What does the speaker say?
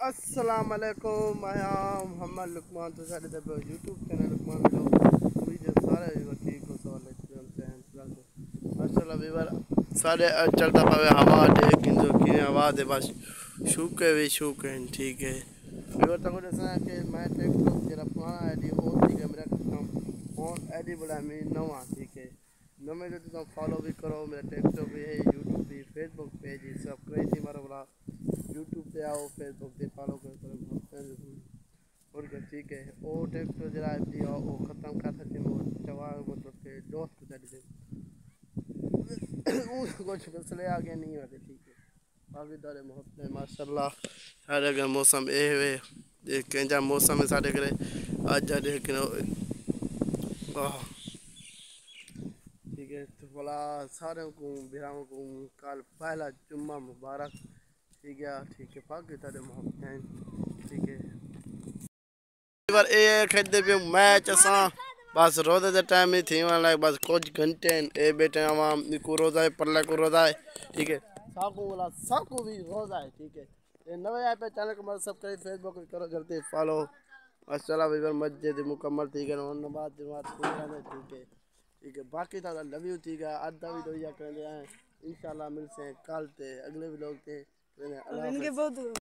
السلام علیکم میں محمد لقمان تو سارے دے یوٹیوب چینل لقمان ویڈیو ویڈیو سارے ٹھیک ہو سوال ماشاءاللہ ویور سارے چلتا پاوے ہوا دیکھ جو کی ہوا دے بس شوکے بھی شوکے ہیں ٹھیک ہے ویور تو کو دسنا کہ میں ٹیک ٹاک جڑا پرانا آئی ڈی او ٹھیک ہے میرا کام فون آئی ڈی بڑا میں نواں ٹھیک ہے نویں جو تم فالو بھی کرو میرا ٹیک ٹاک بھی ہے یوٹیوب بھی فیس بک پیج سبسکرائب تھی مارو بڑا یوٹیوب پہ آؤ فیس بک پہ فالو کرو اور کیا ٹھیک ہے وہ ٹیک ٹاک جڑا آئی ڈی وہ ختم کر سکتے ہیں چوا مطلب کہ دوست کر دے کچھ مسئلے آگے نہیں ہوتے ٹھیک ہے باقی دارے محبت ماشاءاللہ سارے اگر موسم اے ہوئے دیکھ کنجا موسم ہے سارے کرے آج جا دیکھ ٹھیک ہے تو بلا سارے کو بھیراؤں کو کال پہلا جمعہ مبارک ٹھیک ہے باقی دارے محبت ہیں ٹھیک ہے بار اے کھیلتے پہ میچ اساں بس روزے دے ٹائم ہی تھی وہاں لائک بس کچھ گھنٹے اے بیٹھے عوام کو روزہ ہے پرلے کو روزہ ہے ٹھیک ہے سب کو بھی روزہ ہے ٹھیک ہے یہ نوے آئے پہ چینل کو سب کریں فیس بک کرو جلدی فالو ماشاءاللہ ویور مسجد مکمل ٹھیک ہے نماز ٹھیک ہے باقی تا لو یو ٹھیک ہے آدھا بھی دو کریں دے ہیں انشاءاللہ ملتے ہیں کل تے اگلے بھی لوگ تھے اللہ حافظ